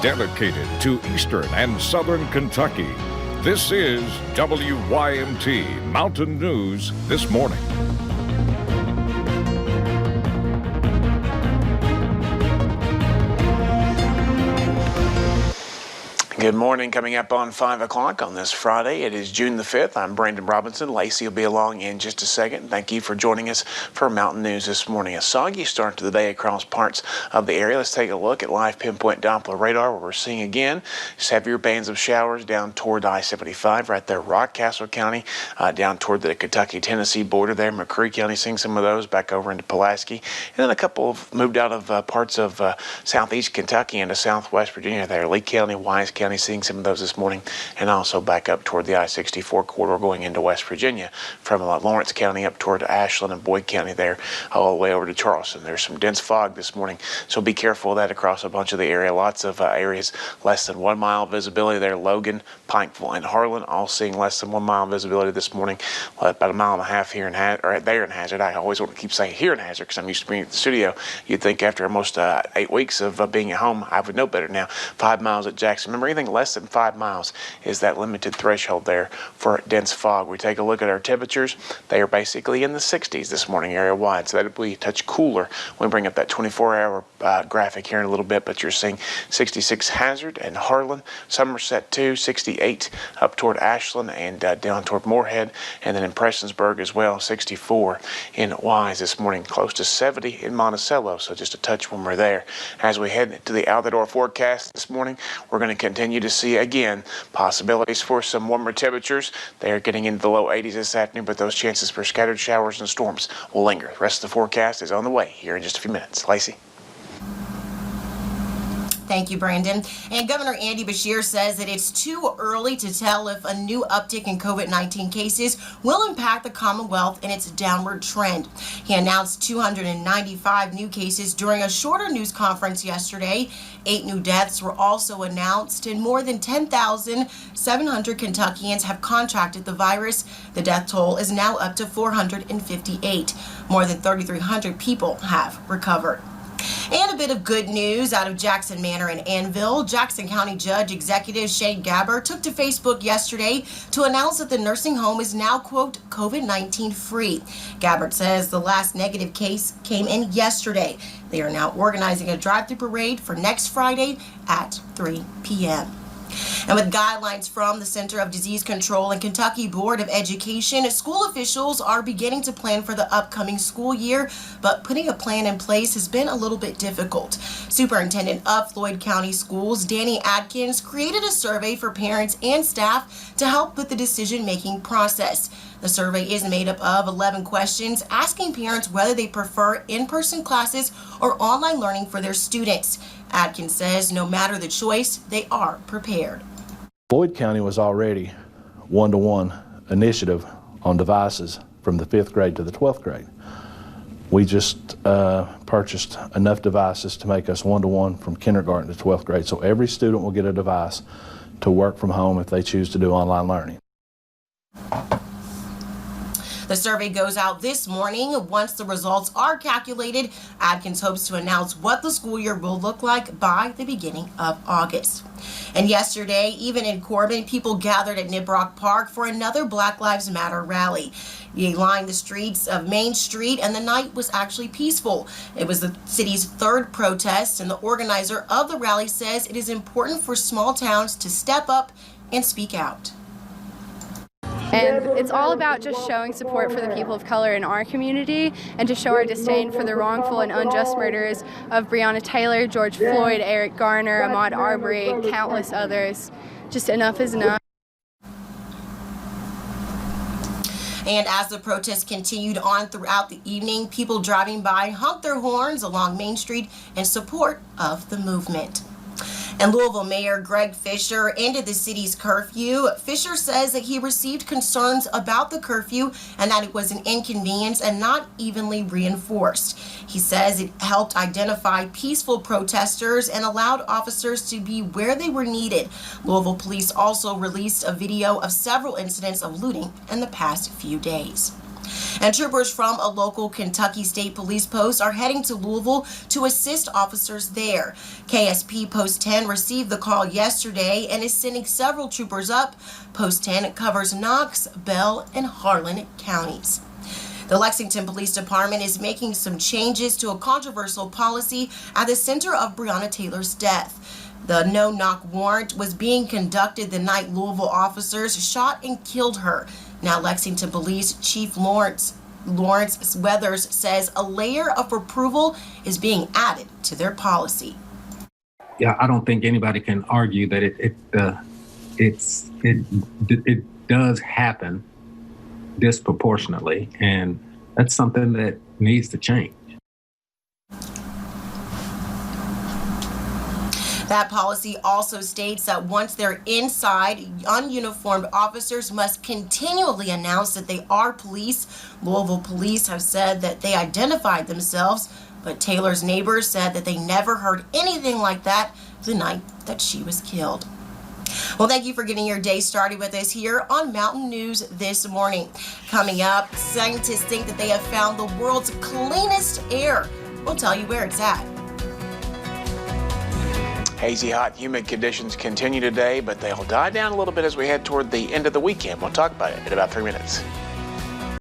dedicated to Eastern and Southern Kentucky. This is WYMT Mountain News This Morning. Good morning. Coming up on 5 o'clock on this Friday, it is June the 5th. I'm Brandon Robinson. Lacey will be along in just a second. Thank you for joining us for Mountain News this morning. A soggy start to the day across parts of the area. Let's take a look at live pinpoint Doppler radar, where we're seeing again heavier bands of showers down toward I-75 right there, Rockcastle County, down toward the Kentucky-Tennessee border there. McCreary County seeing some of those back over into Pulaski. And then a couple have moved out of parts of southeast Kentucky into southwest Virginia there. Lee County, Wise County, seeing some of those this morning, and also back up toward the I-64 corridor going into West Virginia from Lawrence County up toward Ashland and Boyd County there, all the way over to Charleston. There's some dense fog this morning, so be careful of that across a bunch of the area. Lots of areas less than 1 mile visibility there. Logan, Pikeville, and Harlan all seeing less than 1 mile visibility this morning. About a mile and a half here in there in Hazard. I always want to keep saying here in Hazard because I'm used to being at the studio. You'd think after almost 8 weeks of being at home, I would know better now. 5 miles at Jackson. Remember, anything less than 5 miles is that limited threshold there for dense fog. We take a look at our temperatures. They are basically in the 60s this morning area-wide, so that'll be a touch cooler when we bring up that 24-hour graphic here in a little bit, but you're seeing 66 Hazard and Harlan, Somerset 2, 68 up toward Ashland and down toward Moorhead, and then in Prestonsburg as well, 64 in Wise this morning, close to 70 in Monticello, so just a touch warmer there. As we head to the out-the-door forecast this morning, we're going to continue to see again possibilities for some warmer temperatures. They are getting into the low 80s this afternoon, but those chances for scattered showers and storms will linger. The rest of the forecast is on the way here in just a few minutes. Lacey. Thank you, Brandon. And Governor Andy Beshear says that it's too early to tell if a new uptick in COVID-19 cases will impact the Commonwealth in its downward trend. He announced 295 new cases during a shorter news conference yesterday. 8 new deaths were also announced, and more than 10,700 Kentuckians have contracted the virus. The death toll is now up to 458. More than 3,300 people have recovered. And a bit of good news out of Jackson Manor in Annville. Jackson County Judge Executive Shane Gabbard took to Facebook yesterday to announce that the nursing home is now, quote, COVID-19 free. Gabbard says the last negative case came in yesterday. They are now organizing a drive-thru parade for next Friday at 3 p.m. And with guidelines from the Center of Disease Control and Kentucky Board of Education, school officials are beginning to plan for the upcoming school year, but putting a plan in place has been a little bit difficult. Superintendent of Floyd County Schools, Danny Adkins, created a survey for parents and staff to help with the decision-making process. The survey is made up of 11 questions asking parents whether they prefer in-person classes or online learning for their students. Adkins says no matter the choice, they are prepared. Floyd County was already one-to-one initiative on devices from the 5th grade to the 12th grade. We just purchased enough devices to make us one-to-one from kindergarten to 12th grade. So every student will get a device to work from home if they choose to do online learning. The survey goes out this morning. Once the results are calculated, Adkins hopes to announce what the school year will look like by the beginning of August. And yesterday, even in Corbin, people gathered at Nibrock Park for another Black Lives Matter rally. They lined the streets of Main Street, and the night was actually peaceful. It was the city's third protest, and the organizer of the rally says it is important for small towns to step up and speak out. And it's all about just showing support for the people of color in our community and to show our disdain for the wrongful and unjust murders of Breonna Taylor, George Floyd, Eric Garner, Ahmaud Arbery, countless others. Just enough is enough. And as the protests continued on throughout the evening, people driving by honked their horns along Main Street in support of the movement. And Louisville Mayor Greg Fisher ended the city's curfew. Fisher says that he received concerns about the curfew and that it was an inconvenience and not evenly reinforced. He says it helped identify peaceful protesters and allowed officers to be where they were needed. Louisville police also released a video of several incidents of looting in the past few days. And troopers from a local Kentucky State Police post are heading to Louisville to assist officers there. KSP Post 10 received the call yesterday and is sending several troopers up. Post 10 covers Knox, Bell, and Harlan counties. The Lexington Police Department is making some changes to a controversial policy at the center of Breonna Taylor's death. The no-knock warrant was being conducted the night Louisville officers shot and killed her. Now Lexington Police Chief Lawrence Weathers says a layer of approval is being added to their policy. Yeah, I don't think anybody can argue that it does happen disproportionately, and that's something that needs to change. That policy also states that once they're inside, ununiformed officers must continually announce that they are police. Louisville police have said that they identified themselves, but Taylor's neighbors said that they never heard anything like that the night that she was killed. Well, thank you for getting your day started with us here on Mountain News this morning. Coming up, scientists think that they have found the world's cleanest air. We'll tell you where it's at. Hazy, hot, humid conditions continue today, but they'll die down a little bit as we head toward the end of the weekend. We'll talk about it in about 3 minutes.